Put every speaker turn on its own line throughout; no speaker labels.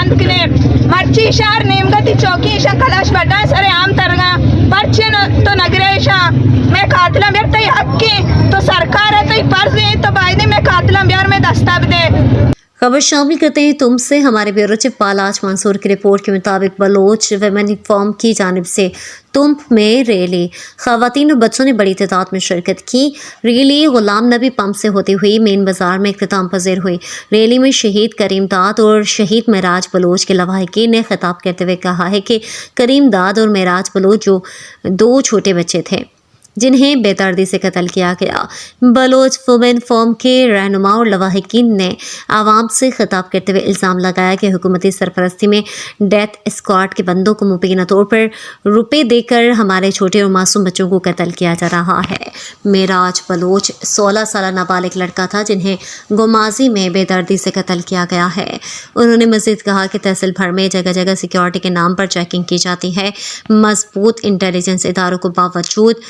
बंद किने मर्ची शहर नेमगती चौकी ईशा कलाश बड़ा सरे आम तरगा पर्चे तो नगरेशा मैं कातला मेरे तई हक्की तो सरकार है तई फर्ज है तो बायदे में कातला बिहार में दस्तावेज दे।
खबर शामिल करते हैं तुमसे हमारे ब्यूरो चीफ पालाज मंसूर की रिपोर्ट के मुताबिक बलोच वुमेन फॉर्म की जानिब से तुम में रैली खवातीन और बच्चों ने बड़ी तादाद में शिरकत की। रैली गुलाम नबी पंप से होती हुई मेन बाजार में इख्तिताम पजीर हुई। रैली में शहीद करीम दाद और शहीद महराज बलोच के लवाहिकीन ने खिताब करते हुए कहा है कि करीम दाद और महराज बलोच जो 2 छोटे बच्चे थे जिन्हें बेदर्दी से कत्ल किया गया। बलोच वुमेन फॉर्म के रहनुमा और लवाहिकीन ने आवाम से खिताब करते हुए इल्ज़ाम लगाया कि हुकूमती सरपरस्ती में डेथ स्क्वाड के बंदों को मुबीना तौर पर रुपए देकर हमारे छोटे और मासूम बच्चों को कत्ल किया जा रहा है। महराज बलोच 16 साल नाबालिग लड़का था जिन्हें गुमाजी में बेदर्दी से कत्ल किया गया है। उन्होंने मज़ीद कहा कि तहसील भर में जगह जगह सिक्योरिटी के नाम पर चेकिंग की जाती है। मजबूत इंटेलिजेंस इदारों को बावजूद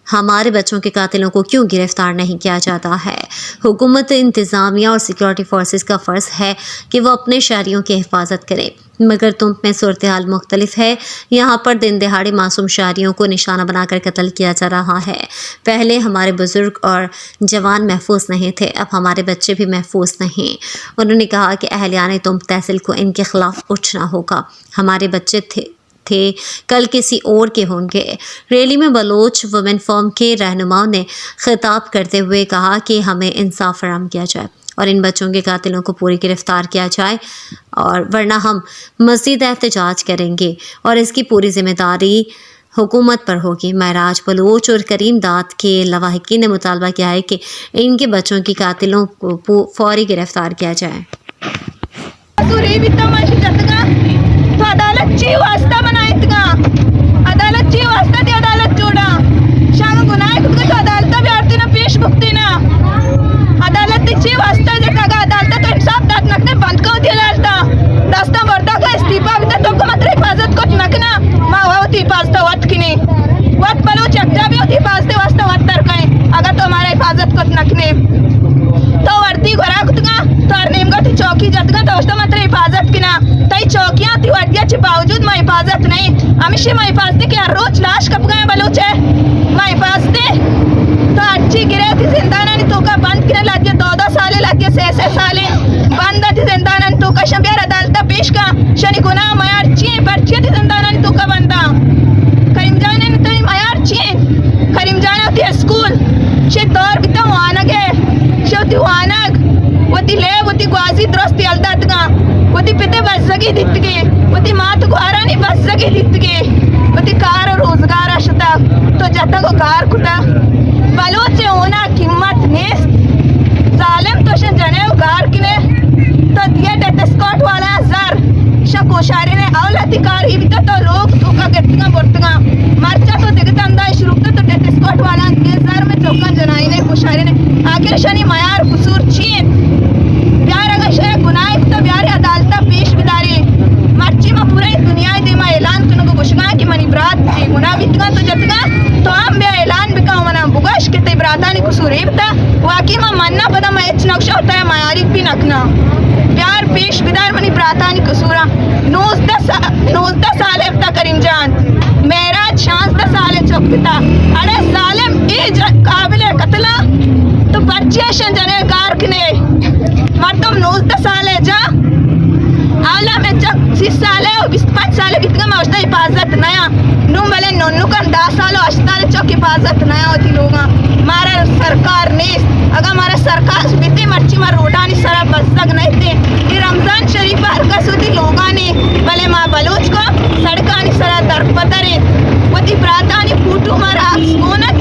हमारे बच्चों के कातिलों को क्यों गिरफ्तार नहीं किया जाता है। हुकूमत, इंतज़ामिया और सिक्योरिटी फोर्सेस का फ़र्ज़ है कि वो अपने शहरियों की हिफाजत करें, मगर तुम में सूरत हाल मुख्तलिफ है। यहाँ पर दिन दहाड़े मासूम शहरियों को निशाना बनाकर कत्ल किया जा रहा है। पहले हमारे बुज़ुर्ग और जवान महफूज नहीं थे, अब हमारे बच्चे भी महफूज नहीं। उन्होंने कहा कि अहलियाने तुम तहसील को इनके खिलाफ उठना होगा। हमारे बच्चे थे कल किसी और के होंगे। रैली में बलोच वुमेन फॉर्म के रहनुमाओं ने खिताब करते हुए कहा कि हमें इंसाफ फराहम किया जाए और इन बच्चों के कातिलों को पूरी गिरफ्तार किया जाए, और वरना हम मज़ीद एहतजाज करेंगे और इसकी पूरी जिम्मेदारी हुकूमत पर होगी। महराज बलोच और करीम दाद के लवाहिकीन ने मुतालबा किया है कि इनके बच्चों की कातिलों को फौरी गिरफ्तार किया जाए।
तो अदालतची वास्ता बनायतगा अदालतची वास्ता ती अदालत जोड़ा शांग गुनाह खुद तो अदालत भी आरती ना पेश भुगती ना अदालतची वास्ता जटागा अदालत तो इंसाफ दात नकने बंद को दिया लालता रास्ता वर्दा का इस्तीफा भी तो को मात्र हिफाजत को नकना मावावती हिफाजत वत किने वत पलो चक्का भी होती हिफाजत वास्ता वत तरकाए अगर तो हमारा हिफाजत को नकने तो वर्दी घरा खुदगा तो नेमगा ती चौकी जतगा तो उसतो मात्र हिफाजत किना तई चौकियां ती वडियाचे बावजूद मैं हिफाजत नहीं हमेशा मैं हिफाजत के रोज लाश कब गए बलूचे मैं हिफाजत तो अच्छी गिरे थी जिंदाना ने तो का बंद किने लागे 2 साले लागे 6 साले बंद थी जिंदाना ने तो का शबियार अदालत पेश का शनि गुनाह मायार ची पर्ची थी जिंदाना ने तो का बंदा करीम जाने ने तो मायार ची करीम जाने होती स्कूल शे दौर बिता वानगे शोती वानग वती ले वती ग्वाजी द्रस्ती अलदातगा वती पिते बस सगी दित्तगे वती मात को आरानी बस सगी दित्तगे वती कार रोजगार अशता तो जता को कार कुटा बलोचे होना कीमत नेस जालिम तो शन जने कार किने तो दिए डेथ स्क्वाड वाला जर शकोशारी ने औलाधिकार ही बिता तो लोग तो का गत्तगा बोर्तगा मार्चा तो दिगता अंदाज शुरू तो डेथ स्क्वाड वाला के जर में चौका जनाई ने कोशारी ने आखिर शनि मायार कसूर छी प्यार अगर शे गुनाह तो प्यार अदालत पेश बिदारी मर्ची में पूरी दुनिया दे में ऐलान करने को घोषणा कि मनी बरात है गुनाह बितगा तो जतगा तो हम बे ऐलान बिका मना बुगाश के ते बराता ने कसूर है बता वाकई में मानना पता मैं इच नक्शा होता है मायारी भी नखना प्यार पेश बिदार मनी बराता ने कसूरा 19 साल बता करीम जान मेरा 66 साल चौकता अरे जालिम ए काबिल कत्ला तो पर्चिएशन जने कार कने मर्दम 19 साल जा आला में जब 30 साल है और 25 साल बितगा में उसने हिफाजत नया नु मले नन्नू का 10 साल अस्पताल चौक हिफाजत नया होती लोगा मारा सरकार ने अगर हमारा सरकार बीते मर्ची में रोडा नहीं सारा बसक नहीं थे ये रमजान शरीफ हर का सुधी लोगा ने भले माँ बलोच को सड़का नहीं सारा दर्द पतरे वती प्राता ने फूटू मारा सोनत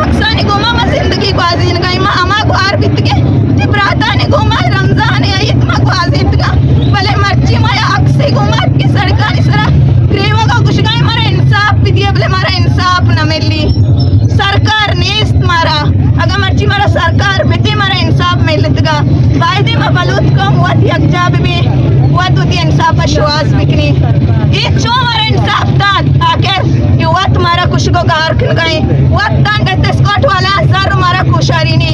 अक्सानी गोमा में जिंदगी को आजीन गई माँ अमा को आर बीत के ती प्राता ने गोमा रमजान है ये माँ को आजीन का भले मर्ची माया अक्सी गोमा की सड़का नहीं सारा ग्रेवा का कुछ गई मारा इंसाफ भी दिया भले मारा इंसाफ न मिली सरकार ने मारा अगर मर्ची मारा सरकार बेटे मारा इंसाफ मिलतगा वायदे में बलूत को हुआ थी अक्जाब में हुआ तो थी इंसाफ श्वास बिकनी ये चो मारा इंसाफ दान आखिर ये हुआ तुम्हारा कुछ को कार खिल गए हुआ दान करते स्कॉट वाला सर मारा कुशारी ने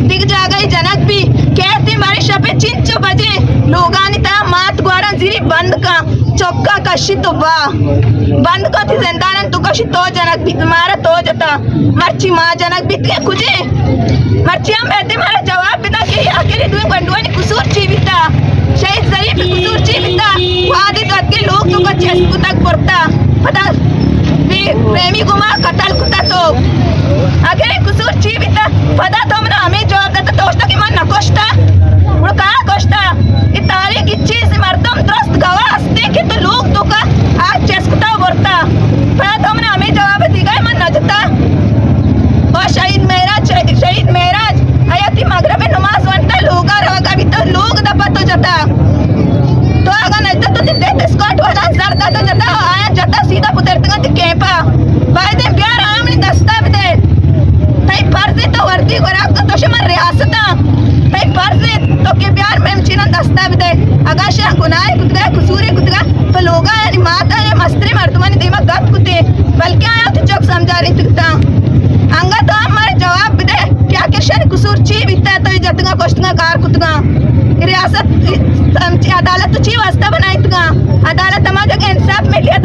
दिख जा गई जनक भी कहते मारे शपे 5 बजे लोगानी चौका कशी तो बा बंद को थी जिंदान तू कशी तो जनक बीत मारा तो जता मर्ची माँ जनक बीत के कुजे मर्ची हम बैठे मारा जवाब बिना के आखिरी दुए बंडुआ ने कुसूर जीविता शहीद जरी पे कुसूर जीविता वादी तो के लोग तो कच्चे कुतक पड़ता पता प्रेमी गुमा कतल कुता तो आखिरी कुसूर जीविता पता तो हमने हमें जवाब देता दोस्तों की मन नकोष्टा वो कहाँ कोष्टा ये तारीख इच्छी से मर्दम त्रस्त गवाह असते कि तो लोग तो का आज चेस्कुता बोलता पता तो हमने हमें जवाब दिया मन नजता और शहीद मेराज आयती मगरब नमाज वंटा लोगा रोगा भी तो लोग दपा तो जता तो अगर नहीं तो देते स्कॉट वाला सरदा तो जता आया जता सीधा पुतरतगा ते केपा भाई दे प्यार आमनी दस्ता दे तई फर्ज तो वर्दी गोराक तो तोशमन रियासता तई फर्ज तो के प्यार में चिना दस्ता दे अगर शा गुनाह कुतगा कुसूरे कुतगा तो लोगा यानी माता ने मस्त्री मर्दमानी दिमाग गप कुते बल्कि आया तो चौक समझा रही तुकता अंगा तो हमारे जवाब दे क्या किशन कुसूर ची बिता तो जतगा कोष्टगा कार कुतगा रियासत अदालत तो ची वास्ता बनाई तुगा अदालत हमारे जगह इंसाफ में लिया